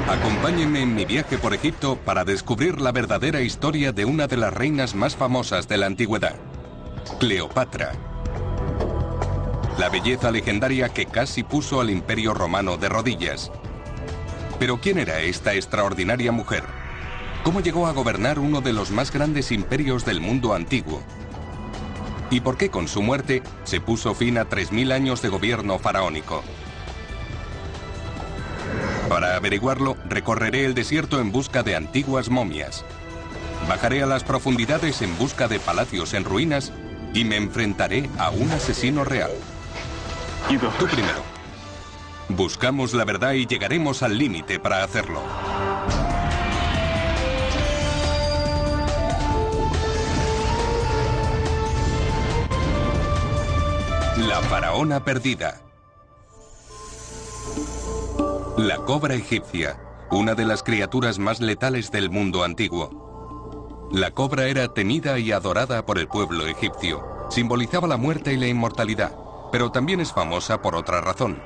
Acompáñenme en mi viaje por Egipto para descubrir la verdadera historia de una de las reinas más famosas de la antigüedad, Cleopatra. La belleza legendaria que casi puso al Imperio Romano de rodillas. Pero ¿quién era esta extraordinaria mujer? ¿Cómo llegó a gobernar uno de los más grandes imperios del mundo antiguo? ¿Y por qué con su muerte se puso fin a 3000 años de gobierno faraónico? Para averiguarlo, recorreré el desierto en busca de antiguas momias. Bajaré a las profundidades en busca de palacios en ruinas y me enfrentaré a un asesino real. Tú primero. Buscamos la verdad y llegaremos al límite para hacerlo. La faraona perdida. La cobra egipcia, una de las criaturas más letales del mundo antiguo. La cobra era temida y adorada por el pueblo egipcio. Simbolizaba la muerte y la inmortalidad, pero también es famosa por otra razón.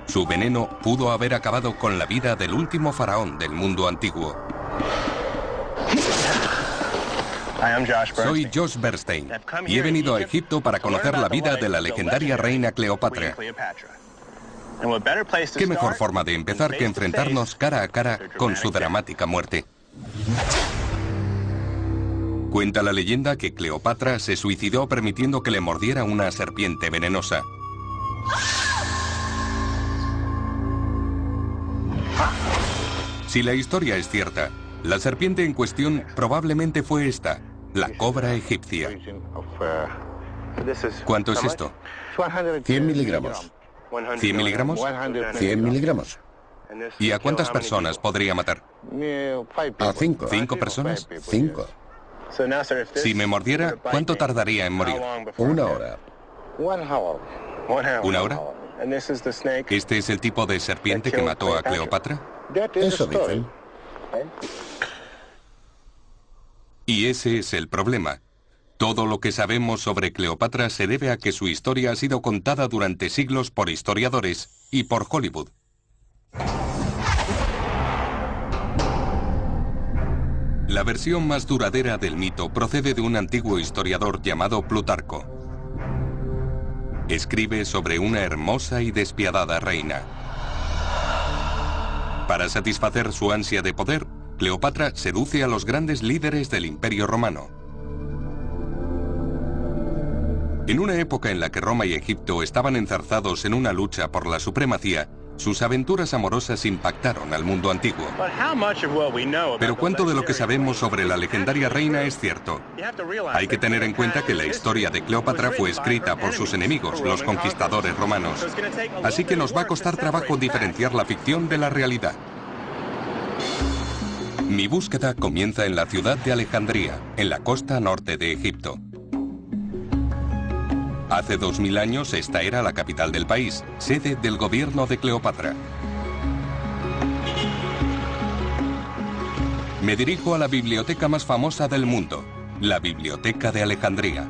Su veneno pudo haber acabado con la vida del último faraón del mundo antiguo. Soy Josh Bernstein y he venido a Egipto para conocer la vida de la legendaria reina Cleopatra. ¿Qué mejor forma de empezar que enfrentarnos cara a cara con su dramática muerte? Cuenta la leyenda que Cleopatra se suicidó permitiendo que le mordiera una serpiente venenosa. Si la historia es cierta, la serpiente en cuestión probablemente fue esta, la cobra egipcia. ¿Cuánto es esto? 100 miligramos. ¿100 miligramos? 100 miligramos. ¿Y a cuántas personas podría matar? A 5. ¿5 personas? 5. Si me mordiera, ¿cuánto tardaría en morir? 1 hora. ¿1 hora? ¿Este es el tipo de serpiente que mató a Cleopatra? Eso dicen. Y ese es el problema. Todo lo que sabemos sobre Cleopatra se debe a que su historia ha sido contada durante siglos por historiadores y por Hollywood. La versión más duradera del mito procede de un antiguo historiador llamado Plutarco. Escribe sobre una hermosa y despiadada reina. Para satisfacer su ansia de poder, Cleopatra seduce a los grandes líderes del Imperio Romano. En una época en la que Roma y Egipto estaban enzarzados en una lucha por la supremacía, sus aventuras amorosas impactaron al mundo antiguo. Pero ¿cuánto de lo que sabemos sobre la legendaria reina es cierto? Hay que tener en cuenta que la historia de Cleopatra fue escrita por sus enemigos, los conquistadores romanos. Así que nos va a costar trabajo diferenciar la ficción de la realidad. Mi búsqueda comienza en la ciudad de Alejandría, en la costa norte de Egipto. Hace 2000 años esta era la capital del país, sede del gobierno de Cleopatra. Me dirijo a la biblioteca más famosa del mundo, la Biblioteca de Alejandría.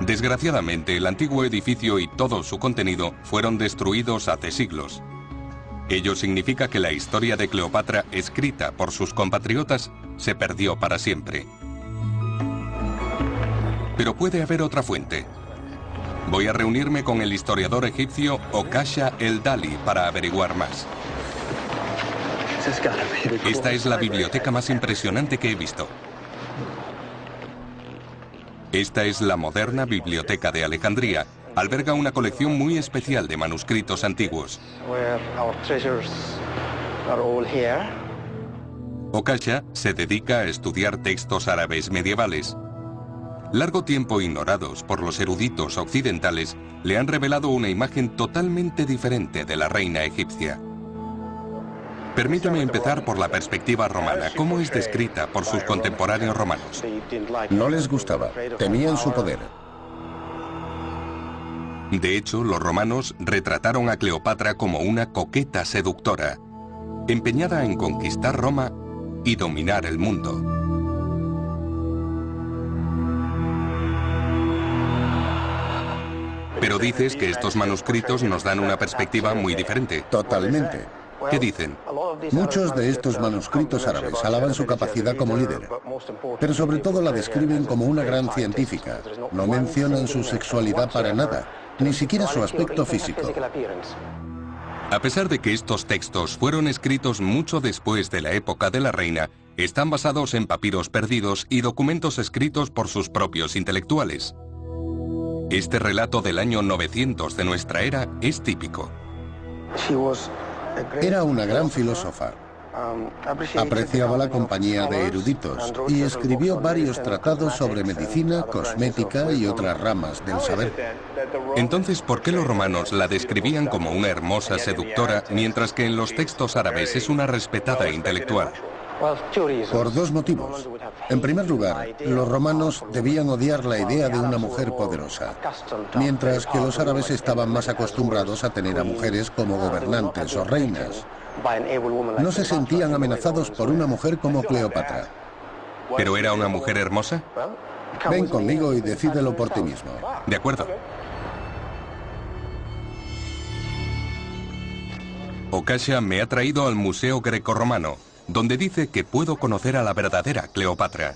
Desgraciadamente, el antiguo edificio y todo su contenido fueron destruidos hace siglos. Ello significa que la historia de Cleopatra, escrita por sus compatriotas, se perdió para siempre. Pero puede haber otra fuente. Voy a reunirme con el historiador egipcio Okasha el-Dali para averiguar más. Esta es la biblioteca más impresionante que he visto. Esta es la moderna Biblioteca de Alejandría. Alberga una colección muy especial de manuscritos antiguos. Okasha se dedica a estudiar textos árabes medievales. Largo tiempo ignorados por los eruditos occidentales, le han revelado una imagen totalmente diferente de la reina egipcia. Permítame empezar por la perspectiva romana. ¿Cómo es descrita por sus contemporáneos romanos? No les gustaba. Temían su poder. De hecho, los romanos retrataron a Cleopatra como una coqueta seductora, empeñada en conquistar Roma y dominar el mundo. Pero dices que estos manuscritos nos dan una perspectiva muy diferente. Totalmente. ¿Qué dicen? Muchos de estos manuscritos árabes alaban su capacidad como líder, pero sobre todo la describen como una gran científica. No mencionan su sexualidad para nada, ni siquiera su aspecto físico. A pesar de que estos textos fueron escritos mucho después de la época de la reina, están basados en papiros perdidos y documentos escritos por sus propios intelectuales. Este relato del año 900 de nuestra era es típico. Era una gran filósofa. Apreciaba la compañía de eruditos y escribió varios tratados sobre medicina, cosmética y otras ramas del saber. Entonces, ¿por qué los romanos la describían como una hermosa seductora, mientras que en los textos árabes es una respetada intelectual? Por dos motivos. En primer lugar, los romanos debían odiar la idea de una mujer poderosa, mientras que los árabes estaban más acostumbrados a tener a mujeres como gobernantes o reinas. No se sentían amenazados por una mujer como Cleopatra. ¿Pero era una mujer hermosa? Ven conmigo y decídelo por ti mismo. De acuerdo. Okasha me ha traído al Museo Grecorromano, donde dice que puedo conocer a la verdadera Cleopatra.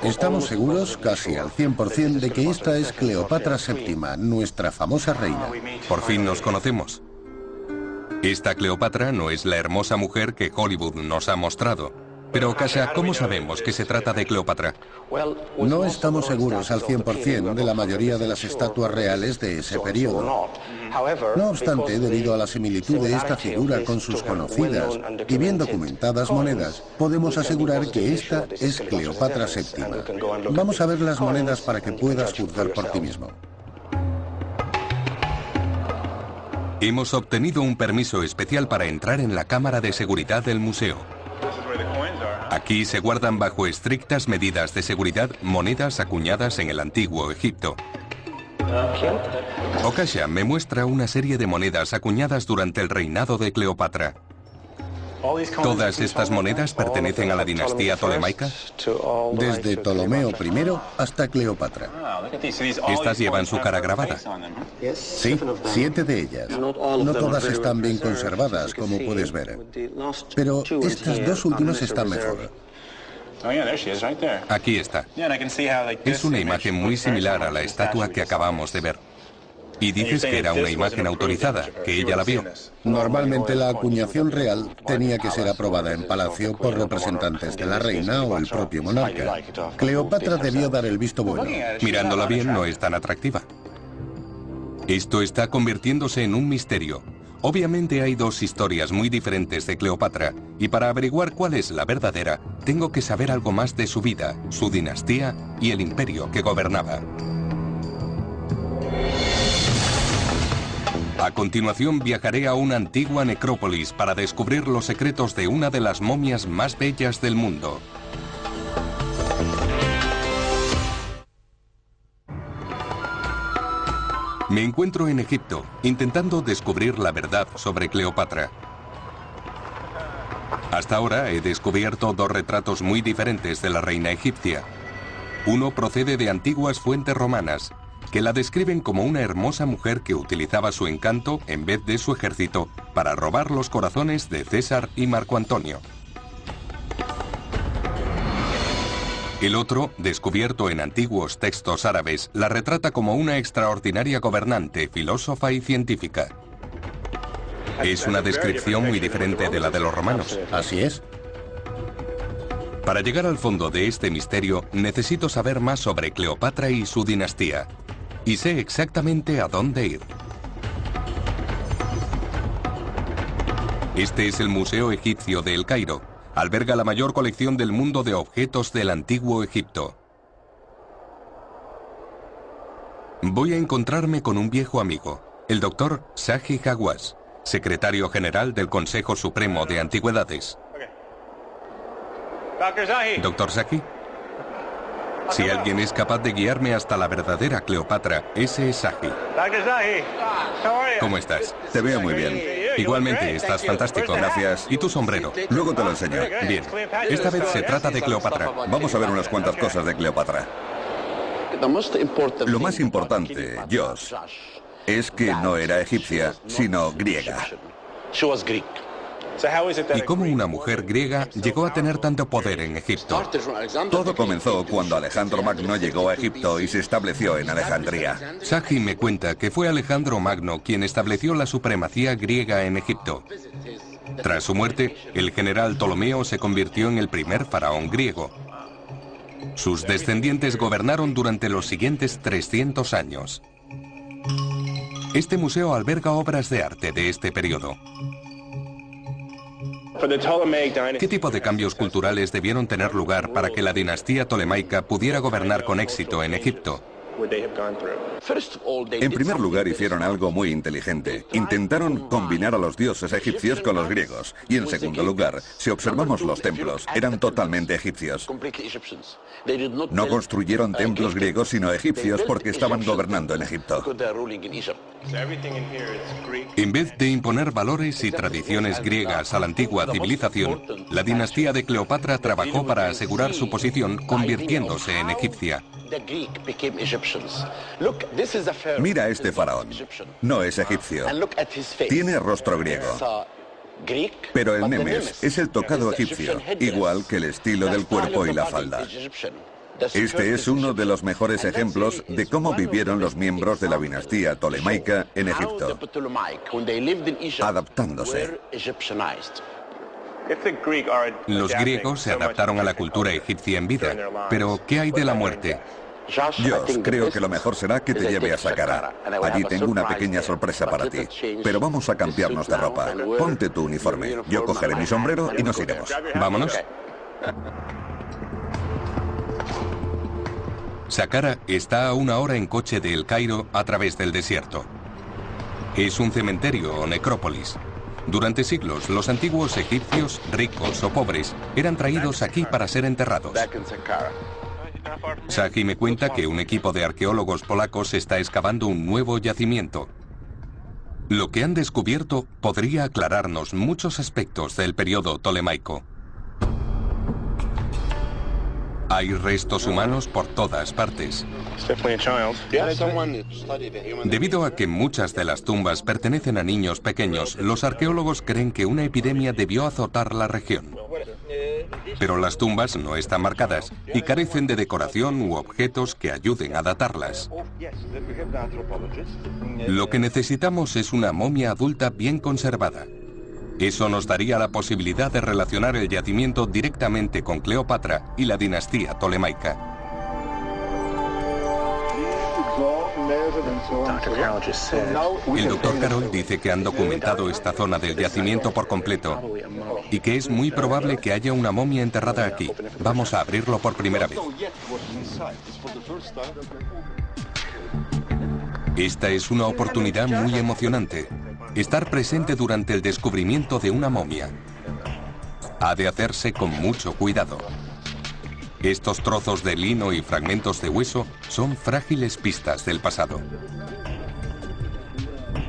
Estamos seguros, casi al 100%, de que esta es Cleopatra VII, nuestra famosa reina. Por fin nos conocemos. Esta Cleopatra no es la hermosa mujer que Hollywood nos ha mostrado. Pero, Okasha, ¿cómo sabemos que se trata de Cleopatra? No estamos seguros al 100% de la mayoría de las estatuas reales de ese periodo. No obstante, debido a la similitud de esta figura con sus conocidas y bien documentadas monedas, podemos asegurar que esta es Cleopatra VII. Vamos a ver las monedas para que puedas juzgar por ti mismo. Hemos obtenido un permiso especial para entrar en la cámara de seguridad del museo. Aquí se guardan bajo estrictas medidas de seguridad monedas acuñadas en el antiguo Egipto. Okasha me muestra una serie de monedas acuñadas durante el reinado de Cleopatra. ¿Todas estas monedas pertenecen a la dinastía tolemaica? Desde Ptolomeo I hasta Cleopatra. Estas llevan su cara grabada. Sí, 7 de ellas. No todas están bien conservadas, como puedes ver. Pero estas dos últimas están mejor. Aquí está. Es una imagen muy similar a la estatua que acabamos de ver. Y dices que era una imagen autorizada, que ella la vio. Normalmente la acuñación real tenía que ser aprobada en palacio por representantes de la reina o el propio monarca. Cleopatra debió dar el visto bueno. Mirándola bien no es tan atractiva. Esto está convirtiéndose en un misterio. Obviamente hay dos historias muy diferentes de Cleopatra, y para averiguar cuál es la verdadera, tengo que saber algo más de su vida, su dinastía y el imperio que gobernaba. A continuación viajaré a una antigua necrópolis para descubrir los secretos de una de las momias más bellas del mundo. Me encuentro en Egipto, intentando descubrir la verdad sobre Cleopatra. Hasta ahora he descubierto dos retratos muy diferentes de la reina egipcia. Uno procede de antiguas fuentes romanas, que la describen como una hermosa mujer que utilizaba su encanto en vez de su ejército para robar los corazones de César y Marco Antonio. El otro, descubierto en antiguos textos árabes, la retrata como una extraordinaria gobernante, filósofa y científica. Es una descripción muy diferente de la de los romanos. Así es. Para llegar al fondo de este misterio, necesito saber más sobre Cleopatra y su dinastía. Y sé exactamente a dónde ir. Este es el Museo Egipcio de El Cairo. Alberga la mayor colección del mundo de objetos del antiguo Egipto. Voy a encontrarme con un viejo amigo, el Dr. Zahi Hawass, secretario general del Consejo Supremo de Antigüedades. Dr. Zahi, si alguien es capaz de guiarme hasta la verdadera Cleopatra, ese es Zahi. ¿Cómo estás? Te veo muy bien. Igualmente, estás fantástico. Gracias. ¿Y tu sombrero? Luego te lo enseño. Bien. Esta vez se trata de Cleopatra. Vamos a ver unas cuantas cosas de Cleopatra. Lo más importante, Josh, es que no era egipcia, sino griega. ¿Y cómo una mujer griega llegó a tener tanto poder en Egipto? Todo comenzó cuando Alejandro Magno llegó a Egipto y se estableció en Alejandría. Sagi me cuenta que fue Alejandro Magno quien estableció la supremacía griega en Egipto. Tras su muerte, el general Ptolomeo se convirtió en el primer faraón griego. Sus descendientes gobernaron durante los siguientes 300 años. Este museo alberga obras de arte de este periodo. ¿Qué tipo de cambios culturales debieron tener lugar para que la dinastía tolemaica pudiera gobernar con éxito en Egipto? En primer lugar, hicieron algo muy inteligente. Intentaron combinar a los dioses egipcios con los griegos. Y en segundo lugar, si observamos los templos, eran totalmente egipcios. No construyeron templos griegos sino egipcios porque estaban gobernando en Egipto. En vez de imponer valores y tradiciones griegas a la antigua civilización, la dinastía de Cleopatra trabajó para asegurar su posición convirtiéndose en egipcia. Mira a este faraón. No es egipcio. Tiene rostro griego. Pero el nemes es el tocado egipcio, igual que el estilo del cuerpo y la falda. Este es uno de los mejores ejemplos de cómo vivieron los miembros de la dinastía tolemaica en Egipto, adaptándose. Los griegos se adaptaron a la cultura egipcia en vida, pero ¿qué hay de la muerte? Josh, creo que lo mejor será que te lleve a Saqqara. Allí tengo una pequeña sorpresa para ti. Pero vamos a cambiarnos de ropa. Ponte tu uniforme. Yo cogeré mi sombrero y nos iremos. ¿Vámonos? Saqqara está a 1 hora en coche de El Cairo a través del desierto. Es un cementerio o necrópolis. Durante siglos, los antiguos egipcios, ricos o pobres, eran traídos aquí para ser enterrados. Sagi me cuenta que un equipo de arqueólogos polacos está excavando un nuevo yacimiento. Lo que han descubierto podría aclararnos muchos aspectos del periodo tolemaico. Hay restos humanos por todas partes. Debido a que muchas de las tumbas pertenecen a niños pequeños, los arqueólogos creen que una epidemia debió azotar la región. Pero las tumbas no están marcadas y carecen de decoración u objetos que ayuden a datarlas. Lo que necesitamos es una momia adulta bien conservada. Eso nos daría la posibilidad de relacionar el yacimiento directamente con Cleopatra y la dinastía tolemaica. El doctor Carroll dice que han documentado esta zona del yacimiento por completo y que es muy probable que haya una momia enterrada aquí. Vamos a abrirlo por primera vez. Esta es una oportunidad muy emocionante. Estar presente durante el descubrimiento de una momia. Ha de hacerse con mucho cuidado. Estos trozos de lino y fragmentos de hueso son frágiles pistas del pasado.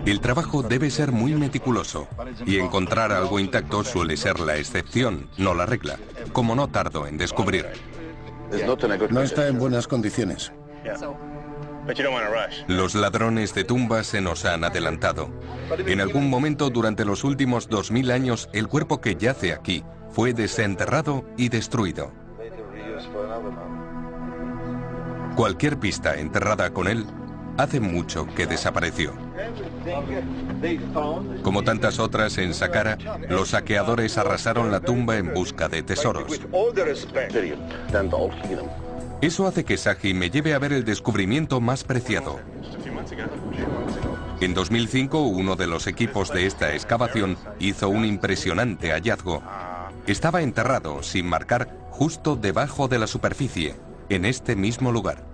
El trabajo debe ser muy meticuloso y encontrar algo intacto suele ser la excepción, no la regla, como no tardo en descubrir. No está en buenas condiciones. Los ladrones de tumbas se nos han adelantado. En algún momento durante los últimos 2000 años, el cuerpo que yace aquí fue desenterrado y destruido. Cualquier pista enterrada con él hace mucho que desapareció. Como tantas otras en Saqqara, los saqueadores arrasaron la tumba en busca de tesoros. Eso hace que Sagi me lleve a ver el descubrimiento más preciado. En 2005, uno de los equipos de esta excavación hizo un impresionante hallazgo. Estaba enterrado, sin marcar, justo debajo de la superficie, en este mismo lugar.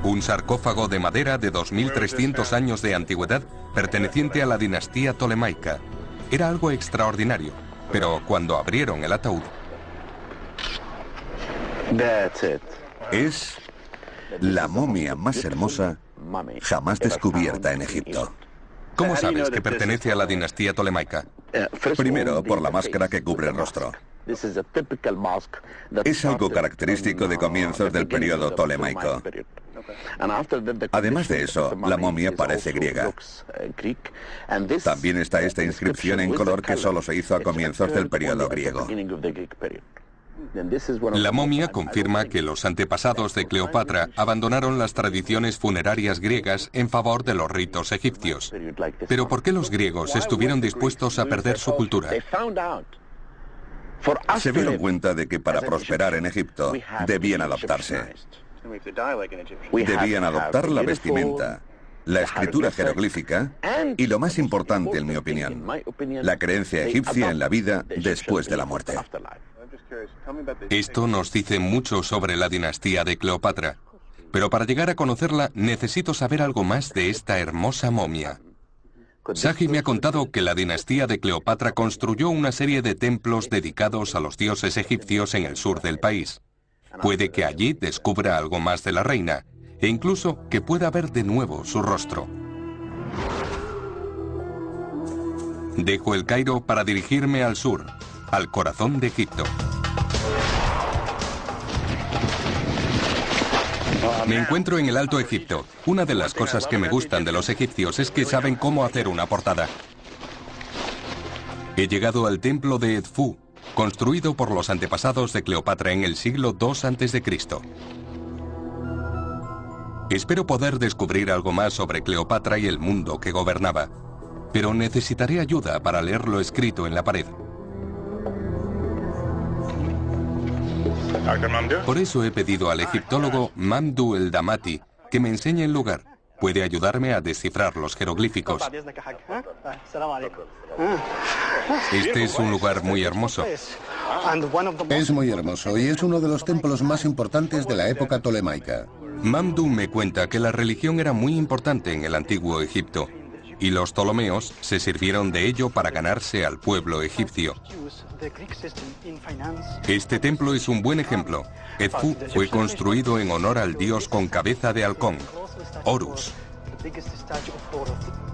Un sarcófago de madera de 2300 años de antigüedad perteneciente a la dinastía tolemaica. Era algo extraordinario, pero cuando abrieron el ataúd... Es la momia más hermosa jamás descubierta en Egipto. ¿Cómo sabes que pertenece a la dinastía tolemaica? Primero, por la máscara que cubre el rostro. Es algo característico de comienzos del periodo tolemaico. Además de eso, la momia parece griega. También está esta inscripción en color que solo se hizo a comienzos del periodo griego. La momia confirma que los antepasados de Cleopatra abandonaron las tradiciones funerarias griegas en favor de los ritos egipcios. Pero ¿por qué los griegos estuvieron dispuestos a perder su cultura? Se dieron cuenta de que para prosperar en Egipto debían adaptarse. Debían adoptar la vestimenta, la escritura jeroglífica y, lo más importante en mi opinión, la creencia egipcia en la vida después de la muerte. Esto nos dice mucho sobre la dinastía de Cleopatra. Pero para llegar a conocerla necesito saber algo más de esta hermosa momia. Saji me ha contado que la dinastía de Cleopatra construyó una serie de templos dedicados a los dioses egipcios en el sur del país. Puede que allí descubra algo más de la reina, e incluso que pueda ver de nuevo su rostro. Dejo el Cairo para dirigirme al sur, al corazón de Egipto. Me encuentro en el Alto Egipto. Una de las cosas que me gustan de los egipcios es que saben cómo hacer una portada. He llegado al templo de Edfu, construido por los antepasados de Cleopatra en el siglo II a.C. Espero poder descubrir algo más sobre Cleopatra y el mundo que gobernaba, pero necesitaré ayuda para leer lo escrito en la pared. Por eso he pedido al egiptólogo Mamdouh el Damati que me enseñe el lugar. Puede ayudarme a descifrar los jeroglíficos. Este es un lugar muy hermoso. Es muy hermoso y es uno de los templos más importantes de la época tolemaica. Mamdouh me cuenta que la religión era muy importante en el antiguo Egipto, y los ptolomeos se sirvieron de ello para ganarse al pueblo egipcio. Este templo es un buen ejemplo. Edfu fue construido en honor al dios con cabeza de halcón, Horus.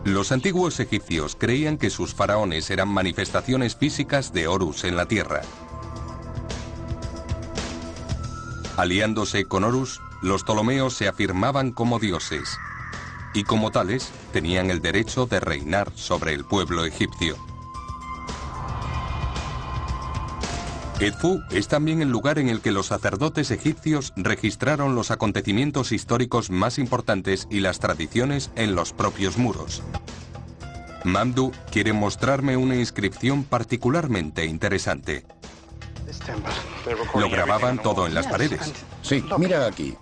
Los antiguos egipcios creían que sus faraones eran manifestaciones físicas de Horus en la tierra. Aliándose con Horus, los ptolomeos se afirmaban como dioses, y como tales tenían el derecho de reinar sobre el pueblo egipcio. Edfu es también el lugar en el que los sacerdotes egipcios registraron los acontecimientos históricos más importantes y las tradiciones en los propios muros. Mamdouh quiere mostrarme una inscripción particularmente interesante. ¿Lo grababan todo en las paredes? Sí, mira aquí.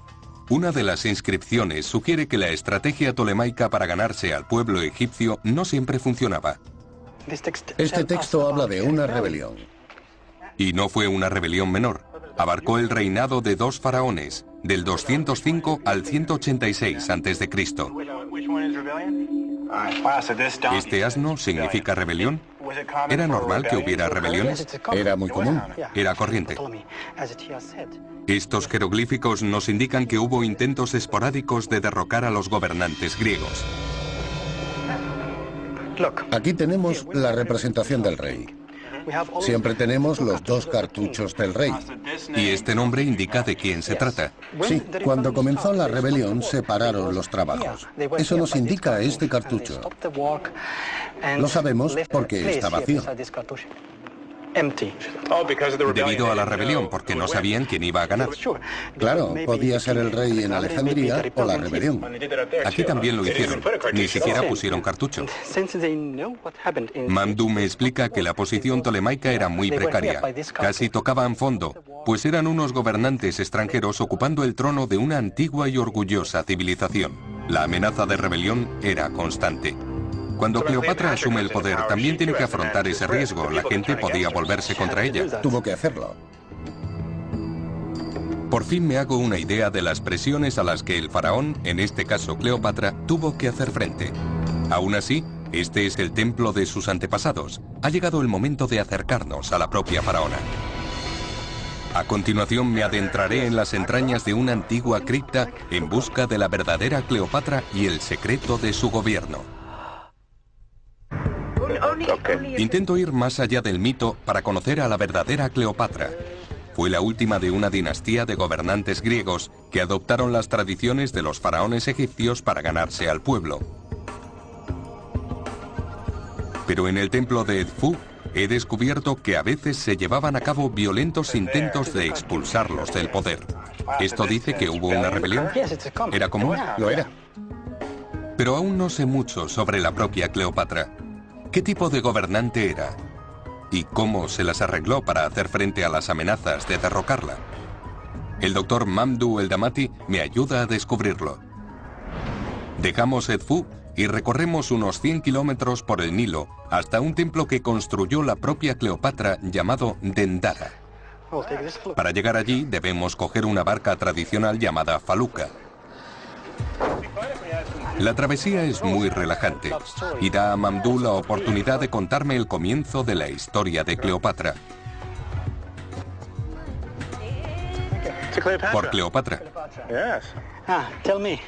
Una de las inscripciones sugiere que la estrategia tolemaica para ganarse al pueblo egipcio no siempre funcionaba. Este texto habla de una rebelión. Y no fue una rebelión menor. Abarcó el reinado de 2 faraones, del 205 al 186 a.C. ¿Este asno significa rebelión? ¿Era normal que hubiera rebeliones? Era muy común. Era corriente. Estos jeroglíficos nos indican que hubo intentos esporádicos de derrocar a los gobernantes griegos. Aquí tenemos la representación del rey. Siempre tenemos los 2 cartuchos del rey. Y este nombre indica de quién se trata. Sí, cuando comenzó la rebelión se pararon los trabajos. Eso nos indica este cartucho. Lo sabemos porque está vacío. Debido a la rebelión, porque no sabían quién iba a ganar. Claro, podía ser el rey en Alejandría o la rebelión. Aquí también lo hicieron. Ni siquiera pusieron cartucho. Mamdouh me explica que la posición tolemaica era muy precaria. Casi tocaban fondo, pues eran unos gobernantes extranjeros ocupando el trono de una antigua y orgullosa civilización. La amenaza de rebelión era constante. Cuando Cleopatra asume el poder, también tiene que afrontar ese riesgo. La gente podía volverse contra ella. Tuvo que hacerlo. Por fin me hago una idea de las presiones a las que el faraón, en este caso Cleopatra, tuvo que hacer frente. Aún así, este es el templo de sus antepasados. Ha llegado el momento de acercarnos a la propia faraona. A continuación me adentraré en las entrañas de una antigua cripta en busca de la verdadera Cleopatra y el secreto de su gobierno. Intento ir más allá del mito para conocer a la verdadera Cleopatra. Fue la última de una dinastía de gobernantes griegos que adoptaron las tradiciones de los faraones egipcios para ganarse al pueblo. Pero en el templo de Edfu he descubierto que a veces se llevaban a cabo violentos intentos de expulsarlos del poder. ¿Esto dice que hubo una rebelión? ¿Era común? Lo era. Pero aún no sé mucho sobre la propia Cleopatra. ¿Qué tipo de gobernante era? ¿Y cómo se las arregló para hacer frente a las amenazas de derrocarla? El doctor Mamdouh El-Damati me ayuda a descubrirlo. Dejamos Edfu y recorremos unos 100 kilómetros por el Nilo hasta un templo que construyó la propia Cleopatra llamado Dendara. Para llegar allí debemos coger una barca tradicional llamada faluca. La travesía es muy relajante y da a Mamdouh la oportunidad de contarme el comienzo de la historia de Cleopatra. Por Cleopatra.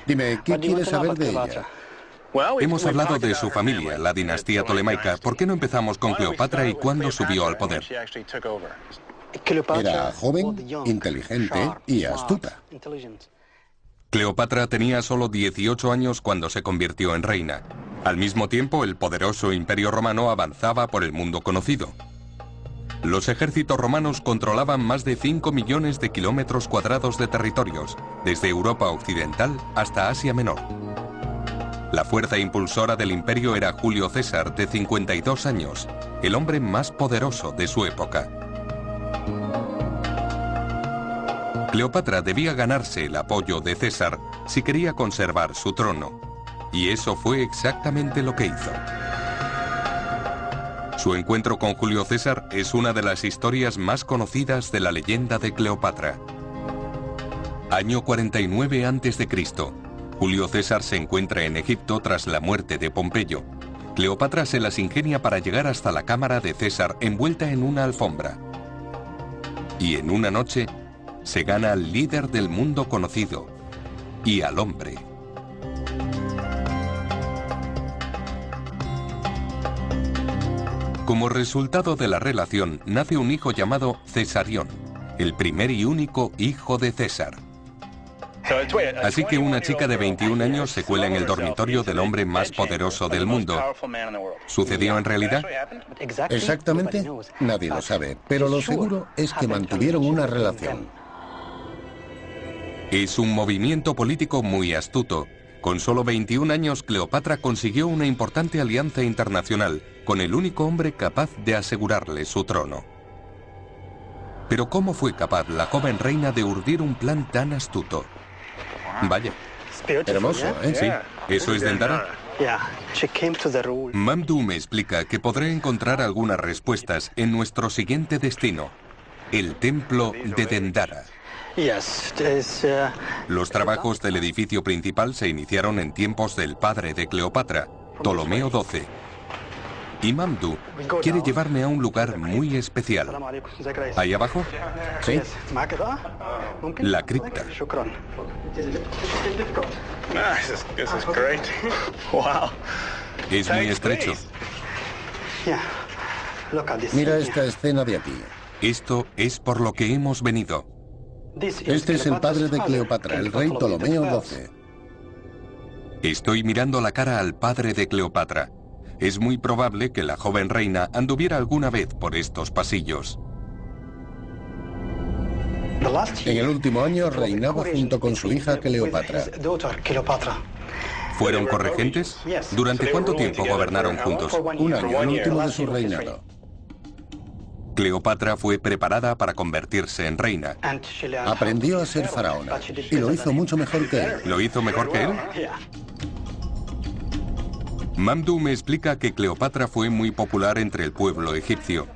Dime, ¿qué quieres saber de ella? Hemos hablado de su familia, la dinastía tolemaica. ¿Por qué no empezamos con Cleopatra y cuándo subió al poder? Era joven, inteligente y astuta. Cleopatra tenía solo 18 años cuando se convirtió en reina. Al mismo tiempo, el poderoso Imperio Romano avanzaba por el mundo conocido. Los ejércitos romanos controlaban más de 5 millones de kilómetros cuadrados de territorios, desde Europa Occidental hasta Asia Menor. La fuerza impulsora del imperio era Julio César, de 52 años, el hombre más poderoso de su época. Cleopatra debía ganarse el apoyo de César si quería conservar su trono, y eso fue exactamente lo que hizo. Su encuentro con Julio César es una de las historias más conocidas de la leyenda de Cleopatra. Año 49 a.C. Julio César se encuentra en Egipto tras la muerte de Pompeyo. Cleopatra se las ingenia para llegar hasta la cámara de César envuelta en una alfombra. Y en una noche se gana al líder del mundo conocido y al hombre. Como resultado de la relación nace un hijo llamado Cesarión, el primer y único hijo de César. Así que una chica de 21 años se cuela en el dormitorio del hombre más poderoso del mundo. ¿Sucedió en realidad? Exactamente, nadie lo sabe, pero lo seguro es que mantuvieron una relación. Es un movimiento político muy astuto. Con solo 21 años, Cleopatra consiguió una importante alianza internacional con el único hombre capaz de asegurarle su trono. Pero ¿cómo fue capaz la joven reina de urdir un plan tan astuto? Vaya. Hermoso, ¿eh? Sí, eso es Dendara. Mamdouh me explica que podré encontrar algunas respuestas en nuestro siguiente destino, el templo de Dendara. Los trabajos del edificio principal se iniciaron en tiempos del padre de Cleopatra, Ptolomeo XII. Y Mamdouh quiere llevarme a un lugar muy especial. ¿Ahí abajo? Sí. La cripta. Es muy estrecho. Mira esta escena de aquí. Esto es por lo que hemos venido. Este es el padre de Cleopatra, el rey Ptolomeo XII. Estoy mirando la cara al padre de Cleopatra. Es muy probable que la joven reina anduviera alguna vez por estos pasillos. En el último año reinaba junto con su hija Cleopatra. ¿Fueron corregentes? ¿Durante cuánto tiempo gobernaron juntos? Un año, el último de su reinado. Cleopatra fue preparada para convertirse en reina. Aprendió a ser faraona y lo hizo mucho mejor que él. ¿Lo hizo mejor que él? Mamdouh me explica que Cleopatra fue muy popular entre el pueblo egipcio.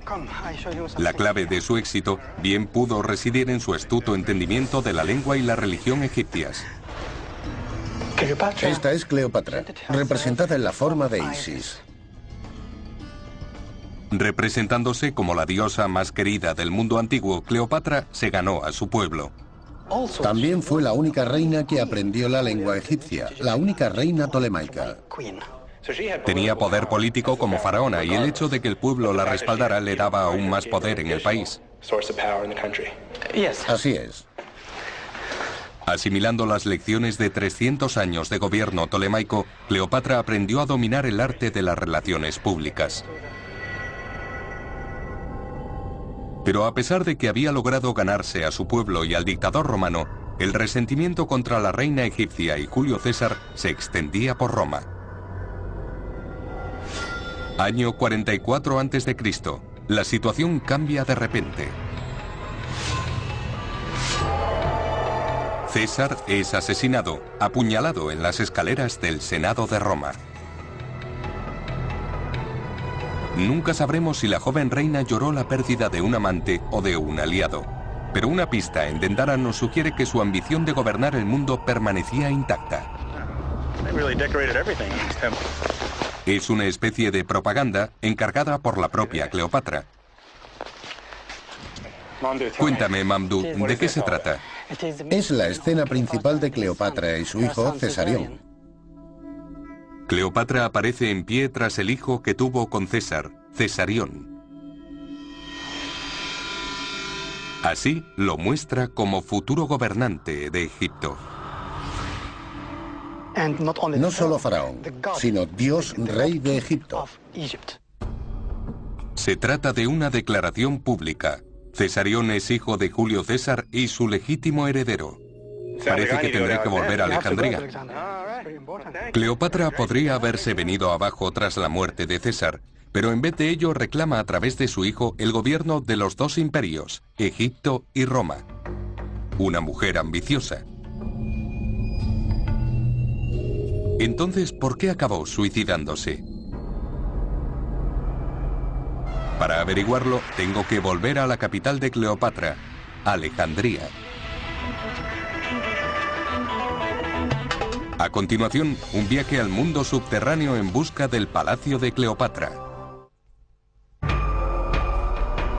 La clave de su éxito bien pudo residir en su astuto entendimiento de la lengua y la religión egipcias. Esta es Cleopatra, representada en la forma de Isis. Representándose como la diosa más querida del mundo antiguo, Cleopatra se ganó a su pueblo. También fue la única reina que aprendió la lengua egipcia, la única reina tolemaica. Tenía poder político como faraona y el hecho de que el pueblo la respaldara le daba aún más poder en el país. Así es. Asimilando las lecciones de 300 años de gobierno tolemaico, Cleopatra aprendió a dominar el arte de las relaciones públicas. Pero a pesar de que había logrado ganarse a su pueblo y al dictador romano, el resentimiento contra la reina egipcia y Julio César se extendía por Roma. Año 44 a.C. La situación cambia de repente. César es asesinado, apuñalado en las escaleras del Senado de Roma. Nunca sabremos si la joven reina lloró la pérdida de un amante o de un aliado, pero una pista en Dendara nos sugiere que su ambición de gobernar el mundo permanecía intacta. Es una especie de propaganda encargada por la propia Cleopatra. Cuéntame, Mamdú, ¿de qué se trata? Es la escena principal de Cleopatra y su hijo Cesarión. Cleopatra aparece en pie tras el hijo que tuvo con César, Cesarión. Así lo muestra como futuro gobernante de Egipto. No solo faraón, sino Dios rey de Egipto. Se trata de una declaración pública. Cesarión es hijo de Julio César y su legítimo heredero. Parece que tendré que volver a Alejandría. Cleopatra podría haberse venido abajo tras la muerte de César, pero en vez de ello reclama a través de su hijo el gobierno de los dos imperios, Egipto y Roma. Una mujer ambiciosa. Entonces, ¿por qué acabó suicidándose? Para averiguarlo, tengo que volver a la capital de Cleopatra, Alejandría. A continuación, un viaje al mundo subterráneo en busca del palacio de Cleopatra.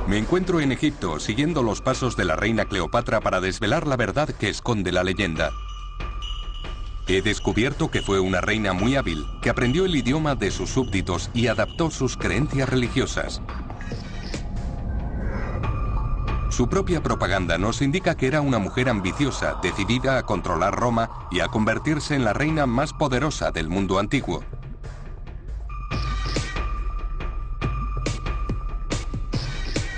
Me encuentro en Egipto, siguiendo los pasos de la reina Cleopatra para desvelar la verdad que esconde la leyenda. He descubierto que fue una reina muy hábil, que aprendió el idioma de sus súbditos y adaptó sus creencias religiosas. Su propia propaganda nos indica que era una mujer ambiciosa, decidida a controlar Roma y a convertirse en la reina más poderosa del mundo antiguo.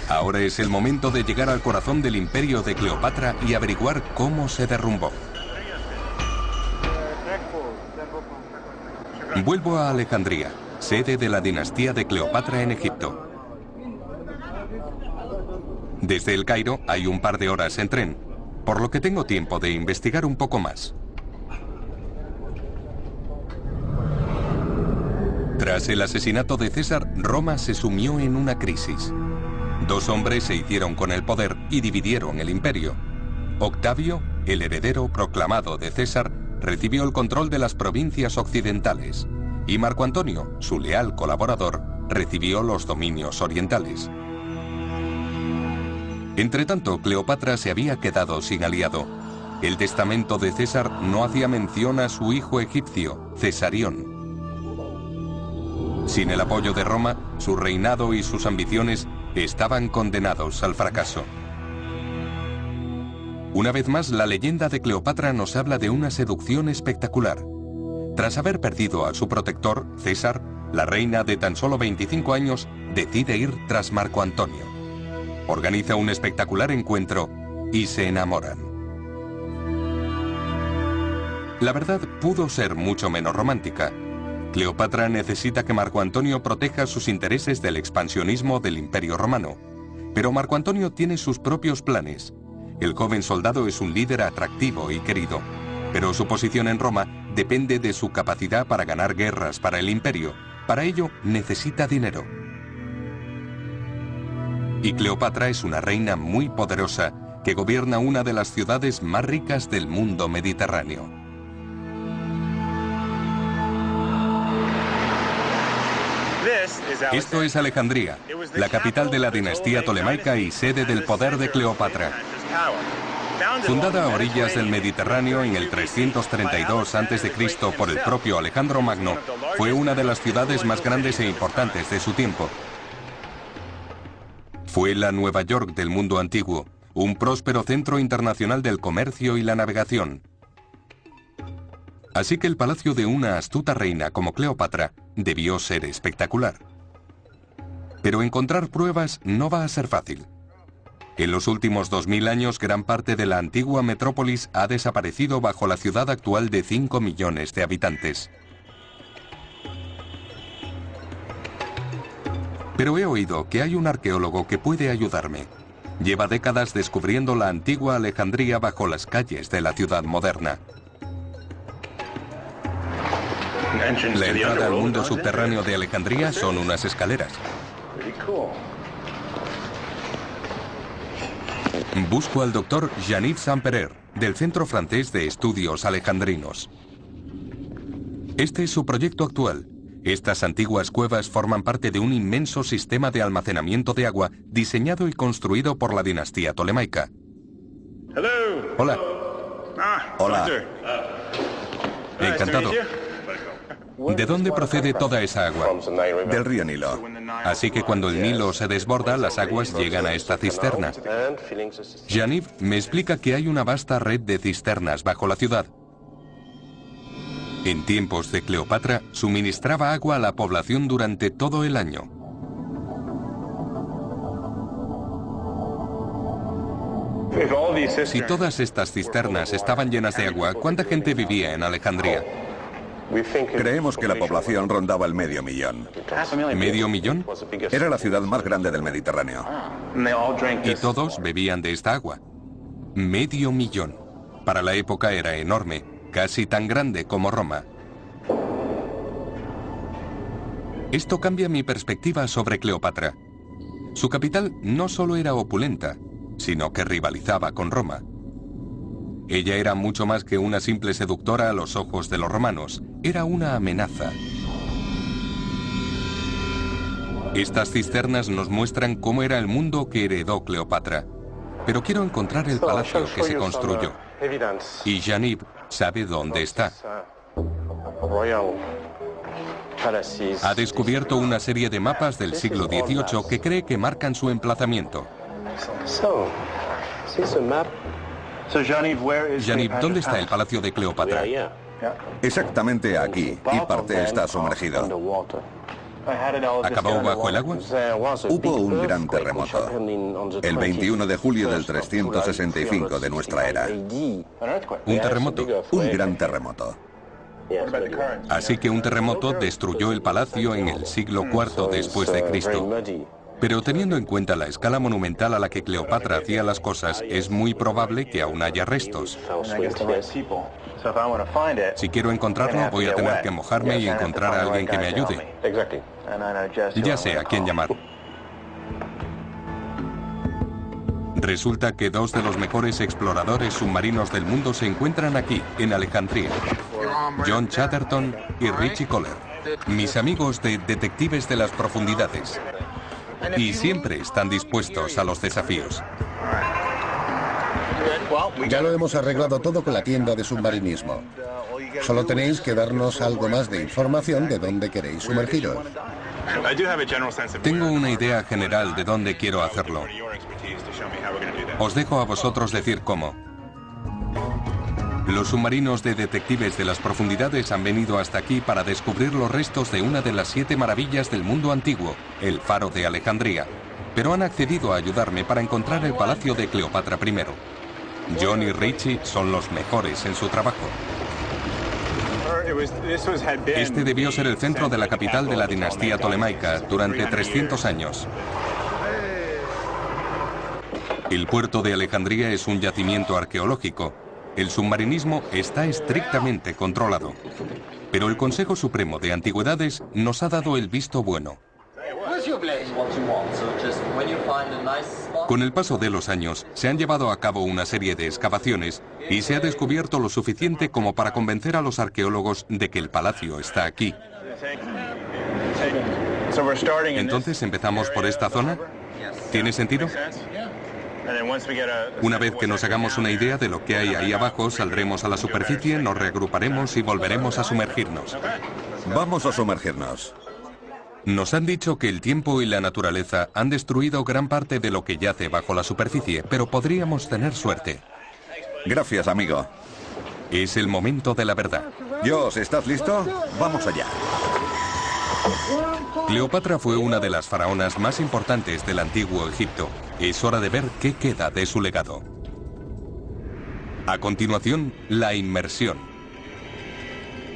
Ahora es el momento de llegar al corazón del imperio de Cleopatra y averiguar cómo se derrumbó. Vuelvo a Alejandría, sede de la dinastía de Cleopatra en Egipto. Desde el Cairo hay un par de horas en tren, por lo que tengo tiempo de investigar un poco más. Tras el asesinato de César, Roma se sumió en una crisis. Dos hombres se hicieron con el poder y dividieron el imperio. Octavio, el heredero proclamado de César, recibió el control de las provincias occidentales, y Marco Antonio, su leal colaborador, recibió los dominios orientales. Entretanto, Cleopatra se había quedado sin aliado. El testamento de César no hacía mención a su hijo egipcio, Cesarión. Sin el apoyo de Roma, su reinado y sus ambiciones estaban condenados al fracaso. Una vez más, la leyenda de Cleopatra nos habla de una seducción espectacular. Tras haber perdido a su protector, César, la reina de tan solo 25 años decide ir tras Marco Antonio. Organiza un espectacular encuentro y se enamoran. La verdad pudo ser mucho menos romántica. Cleopatra necesita que Marco Antonio proteja sus intereses del expansionismo del Imperio Romano. Pero Marco Antonio tiene sus propios planes. El joven soldado es un líder atractivo y querido, pero su posición en Roma depende de su capacidad para ganar guerras para el imperio. Para ello necesita dinero. Y Cleopatra es una reina muy poderosa que gobierna una de las ciudades más ricas del mundo mediterráneo. Esto es Alejandría, la capital de la dinastía tolemaica y sede del poder de Cleopatra. Fundada a orillas del Mediterráneo en el 332 a.C. por el propio Alejandro Magno, fue una de las ciudades más grandes e importantes de su tiempo. Fue la Nueva York del mundo antiguo, un próspero centro internacional del comercio y la navegación. Así que el palacio de una astuta reina como Cleopatra debió ser espectacular. Pero encontrar pruebas no va a ser fácil. En los últimos 2000 años, gran parte de la antigua metrópolis ha desaparecido bajo la ciudad actual de 5 millones de habitantes. Pero he oído que hay un arqueólogo que puede ayudarme. Lleva décadas descubriendo la antigua Alejandría bajo las calles de la ciudad moderna. La entrada al mundo subterráneo de Alejandría son unas escaleras. Busco al doctor Jean-Yves Saint-Pérer, del Centro Francés de Estudios Alejandrinos. Este es su proyecto actual. Estas antiguas cuevas forman parte de un inmenso sistema de almacenamiento de agua diseñado y construido por la dinastía tolemaica. Hola. Hola. Encantado. ¿De dónde procede toda esa agua? Del río Nilo. Así que cuando el Nilo se desborda, las aguas llegan a esta cisterna. Jean-Yves me explica que hay una vasta red de cisternas bajo la ciudad. En tiempos de Cleopatra, suministraba agua a la población durante todo el año. Si todas estas cisternas estaban llenas de agua, ¿cuánta gente vivía en Alejandría? Creemos que la población rondaba el medio millón. ¿Medio millón? Era la ciudad más grande del Mediterráneo. Y todos bebían de esta agua. Medio millón. Para la época era enorme, casi tan grande como Roma. Esto cambia mi perspectiva sobre Cleopatra. Su capital no solo era opulenta, sino que rivalizaba con Roma. Ella era mucho más que una simple seductora a los ojos de los romanos. Era una amenaza. Estas cisternas nos muestran cómo era el mundo que heredó Cleopatra. Pero quiero encontrar el palacio que se construyó. Y Jean-Yves sabe dónde está. Ha descubierto una serie de mapas del siglo XVIII que cree que marcan su emplazamiento. Jean-Yves, ¿dónde está el palacio de Cleopatra? Exactamente aquí, y parte está sumergido. ¿Acabó bajo el agua? Hubo un gran terremoto, el 21 de julio del 365 de nuestra era. ¿Un terremoto? Un gran terremoto. Así que un terremoto destruyó el palacio en el siglo IV después de Cristo. Pero teniendo en cuenta la escala monumental a la que Cleopatra hacía las cosas, es muy probable que aún haya restos. Si quiero encontrarlo, voy a tener que mojarme y encontrar a alguien que me ayude. Ya sé a quién llamar. Resulta que dos de los mejores exploradores submarinos del mundo se encuentran aquí, en Alejandría. John Chatterton y Richie Kohler, mis amigos de Detectives de las Profundidades. Y siempre están dispuestos a los desafíos. Ya lo hemos arreglado todo con la tienda de submarinismo. Solo tenéis que darnos algo más de información de dónde queréis sumergiros. Tengo una idea general de dónde quiero hacerlo. Os dejo a vosotros decir cómo. Los submarinos de Detectives de las Profundidades han venido hasta aquí para descubrir los restos de una de las 7 maravillas del mundo antiguo, el Faro de Alejandría. Pero han accedido a ayudarme para encontrar el palacio de Cleopatra I. John y Richie son los mejores en su trabajo. Este debió ser el centro de la capital de la dinastía tolemaica durante 300 años. El puerto de Alejandría es un yacimiento arqueológico. El submarinismo está estrictamente controlado. Pero el Consejo Supremo de Antigüedades nos ha dado el visto bueno. Con el paso de los años, se han llevado a cabo una serie de excavaciones y se ha descubierto lo suficiente como para convencer a los arqueólogos de que el palacio está aquí. Entonces, ¿empezamos por esta zona? ¿Tiene sentido? Una vez que nos hagamos una idea de lo que hay ahí abajo, saldremos a la superficie, nos reagruparemos y volveremos a sumergirnos. Vamos a sumergirnos. Nos han dicho que el tiempo y la naturaleza han destruido gran parte de lo que yace bajo la superficie, pero podríamos tener suerte. Gracias, amigo. Es el momento de la verdad. Josh, ¿estás listo? Vamos allá. Cleopatra fue una de las faraonas más importantes del antiguo Egipto. Es hora de ver qué queda de su legado. A continuación, la inmersión.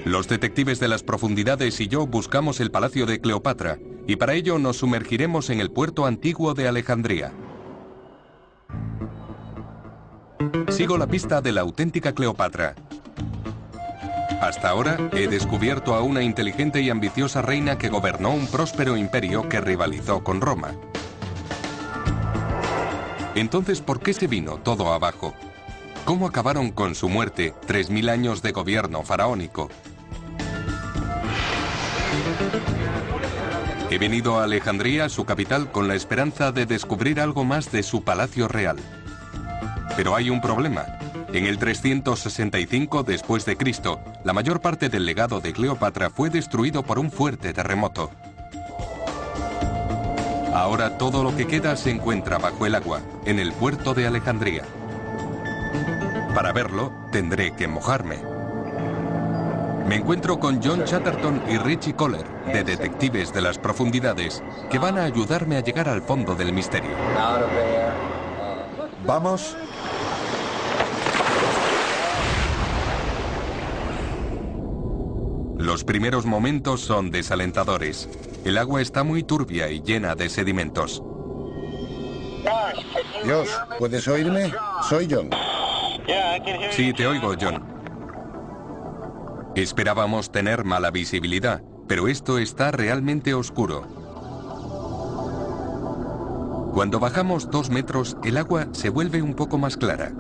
Los detectives de las profundidades y yo buscamos el palacio de Cleopatra, y para ello nos sumergiremos en el puerto antiguo de Alejandría. Sigo la pista de la auténtica Cleopatra. Hasta ahora he descubierto a una inteligente y ambiciosa reina que gobernó un próspero imperio que rivalizó con Roma. Entonces, ¿por qué se vino todo abajo? ¿Cómo acabaron con su muerte 3000 años de gobierno faraónico? He venido a Alejandría, su capital, con la esperanza de descubrir algo más de su palacio real. Pero hay un problema. En el 365 después de Cristo, la mayor parte del legado de Cleopatra fue destruido por un fuerte terremoto. Ahora todo lo que queda se encuentra bajo el agua, en el puerto de Alejandría. Para verlo, tendré que mojarme. Me encuentro con John Chatterton y Richie Kohler, de Detectives de las Profundidades, que van a ayudarme a llegar al fondo del misterio. ¿Vamos? Los primeros momentos son desalentadores. El agua está muy turbia y llena de sedimentos. Josh, ¿puedes oírme? Soy John. Sí, te oigo, John. Esperábamos tener mala visibilidad, pero esto está realmente oscuro. Cuando bajamos 2 metros, el agua se vuelve un poco más clara.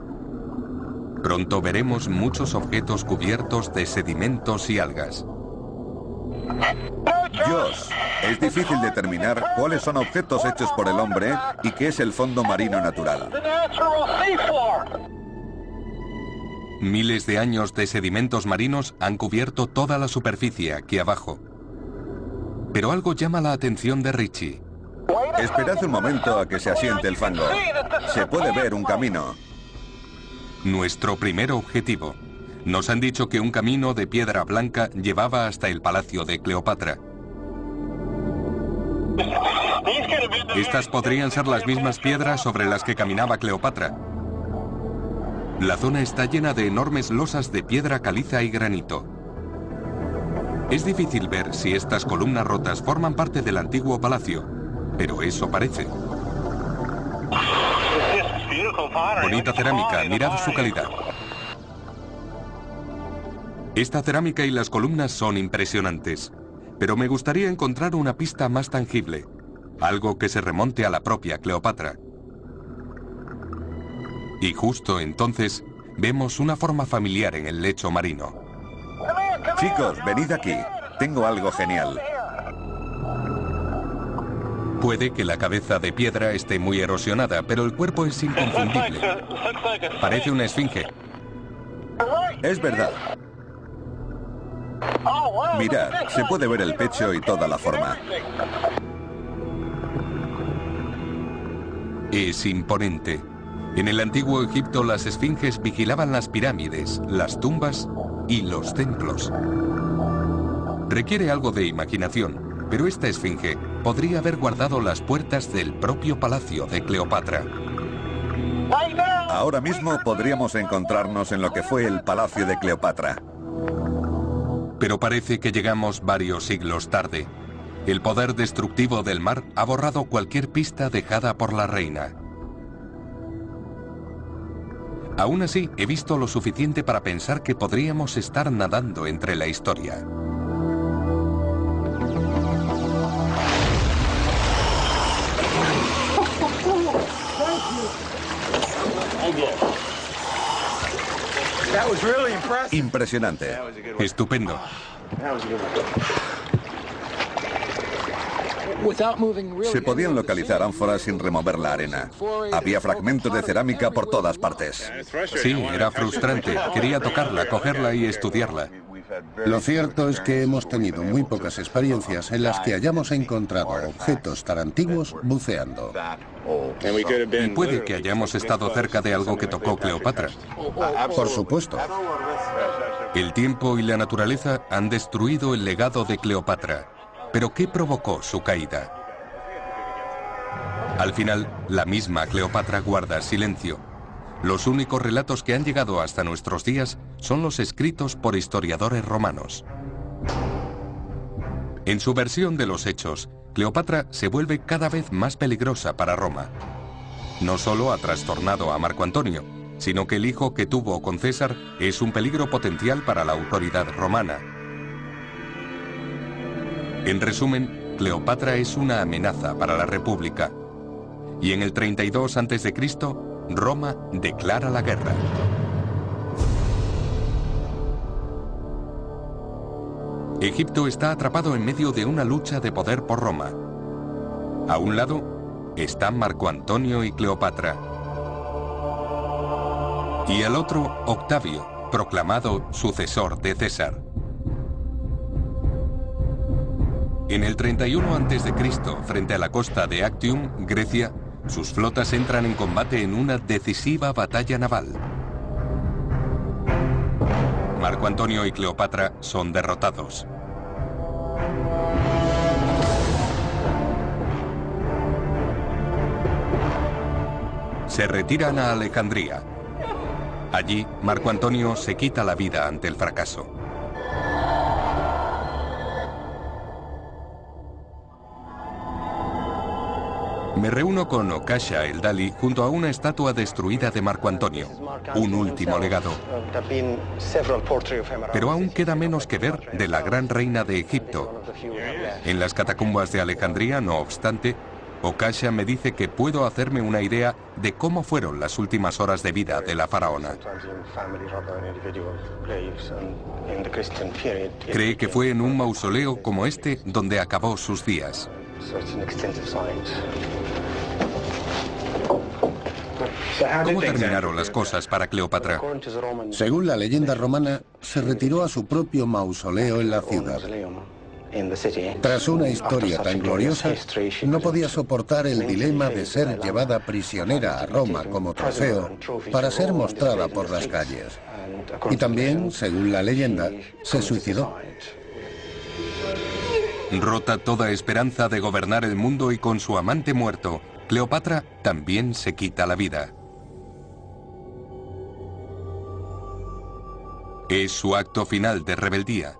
Pronto veremos muchos objetos cubiertos de sedimentos y algas. Josh, es difícil determinar cuáles son objetos hechos por el hombre y qué es el fondo marino natural. Miles de años de sedimentos marinos han cubierto toda la superficie aquí abajo. Pero algo llama la atención de Richie. Esperad un momento a que se asiente el fango. Se puede ver un camino. Nuestro primer objetivo. Nos han dicho que un camino de piedra blanca llevaba hasta el palacio de Cleopatra. Estas podrían ser las mismas piedras sobre las que caminaba Cleopatra. La zona está llena de enormes losas de piedra caliza y granito. Es difícil ver si estas columnas rotas forman parte del antiguo palacio, pero eso parece. Bonita cerámica, mirad su calidad. Esta cerámica y las columnas son impresionantes, pero me gustaría encontrar una pista más tangible, algo que se remonte a la propia Cleopatra. Y justo entonces vemos una forma familiar en el lecho marino. Chicos, venid aquí. Tengo algo genial. Puede que la cabeza de piedra esté muy erosionada, pero el cuerpo es inconfundible. Parece una esfinge. Es verdad. Mirad, se puede ver el pecho y toda la forma. Es imponente. En el antiguo Egipto las esfinges vigilaban las pirámides, las tumbas y los templos. Requiere algo de imaginación, pero esta esfinge podría haber guardado las puertas del propio palacio de Cleopatra. Ahora mismo podríamos encontrarnos en lo que fue el palacio de Cleopatra. Pero parece que llegamos varios siglos tarde. El poder destructivo del mar ha borrado cualquier pista dejada por la reina. Aún así, he visto lo suficiente para pensar que podríamos estar nadando entre la historia. Impresionante. Estupendo. Se podían localizar ánforas sin remover la arena. Había fragmentos de cerámica por todas partes. Sí, era frustrante. Quería tocarla, cogerla y estudiarla. Lo cierto es que hemos tenido muy pocas experiencias en las que hayamos encontrado objetos tan antiguos buceando. Y puede que hayamos estado cerca de algo que tocó Cleopatra. Por supuesto. El tiempo y la naturaleza han destruido el legado de Cleopatra. ¿Pero qué provocó su caída? Al final, la misma Cleopatra guarda silencio. Los únicos relatos que han llegado hasta nuestros días son los escritos por historiadores romanos. En su versión de los hechos, Cleopatra se vuelve cada vez más peligrosa para Roma. No solo ha trastornado a Marco Antonio, sino que el hijo que tuvo con César es un peligro potencial para la autoridad romana. En resumen, Cleopatra es una amenaza para la República. Y en el 32 a.C., Roma declara la guerra. Egipto está atrapado en medio de una lucha de poder por Roma. A un lado están Marco Antonio y Cleopatra. Y al otro, Octavio, proclamado sucesor de César. En el 31 a.C., frente a la costa de Actium, Grecia, sus flotas entran en combate en una decisiva batalla naval. Marco Antonio y Cleopatra son derrotados. Se retiran a Alejandría. Allí, Marco Antonio se quita la vida ante el fracaso. Me reúno con Okasha el Dali junto a una estatua destruida de Marco Antonio, un último legado. Pero aún queda menos que ver de la gran reina de Egipto. En las catacumbas de Alejandría, no obstante, Okasha me dice que puedo hacerme una idea de cómo fueron las últimas horas de vida de la faraona. Cree que fue en un mausoleo como este donde acabó sus días. ¿Cómo terminaron las cosas para Cleopatra? Según la leyenda romana, se retiró a su propio mausoleo en la ciudad. Tras una historia tan gloriosa, no podía soportar el dilema de ser llevada prisionera a Roma como trofeo para ser mostrada por las calles. Y también, según la leyenda, se suicidó. Rota toda esperanza de gobernar el mundo y con su amante muerto, Cleopatra también se quita la vida. Es su acto final de rebeldía.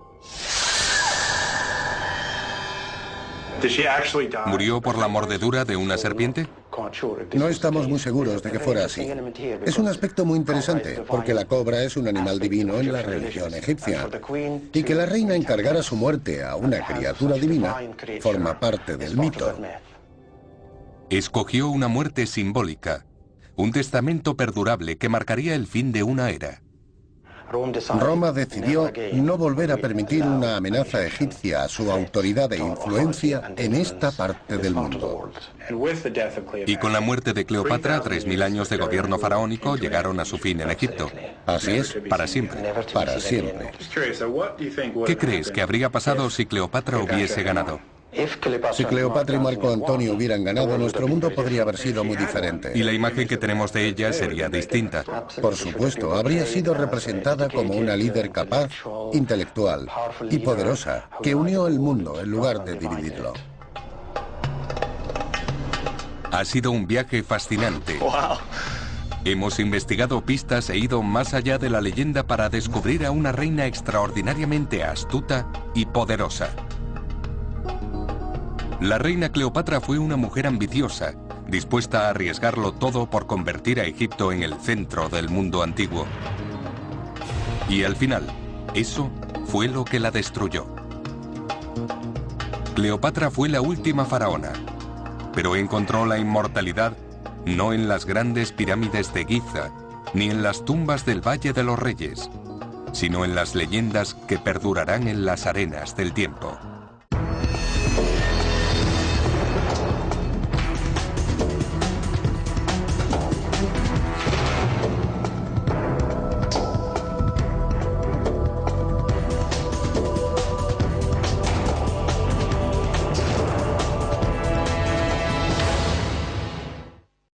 ¿Murió por la mordedura de una serpiente? No estamos muy seguros de que fuera así. Es un aspecto muy interesante, porque la cobra es un animal divino en la religión egipcia. Y que la reina encargara su muerte a una criatura divina forma parte del mito. Escogió una muerte simbólica, un testamento perdurable que marcaría el fin de una era. Roma decidió no volver a permitir una amenaza egipcia a su autoridad e influencia en esta parte del mundo. Y con la muerte de Cleopatra, 3000 años de gobierno faraónico llegaron a su fin en Egipto. Así es. Para siempre. Para siempre. ¿Qué crees que habría pasado si Cleopatra hubiese ganado? Si Cleopatra y Marco Antonio hubieran ganado, nuestro mundo podría haber sido muy diferente. Y la imagen que tenemos de ella sería distinta. Por supuesto, habría sido representada como una líder capaz, intelectual y poderosa, que unió el mundo en lugar de dividirlo. Ha sido un viaje fascinante. Hemos investigado pistas e ido más allá de la leyenda para descubrir a una reina extraordinariamente astuta y poderosa. La reina Cleopatra fue una mujer ambiciosa, dispuesta a arriesgarlo todo por convertir a Egipto en el centro del mundo antiguo. Y al final, eso fue lo que la destruyó. Cleopatra fue la última faraona, pero encontró la inmortalidad no en las grandes pirámides de Giza, ni en las tumbas del Valle de los Reyes, sino en las leyendas que perdurarán en las arenas del tiempo.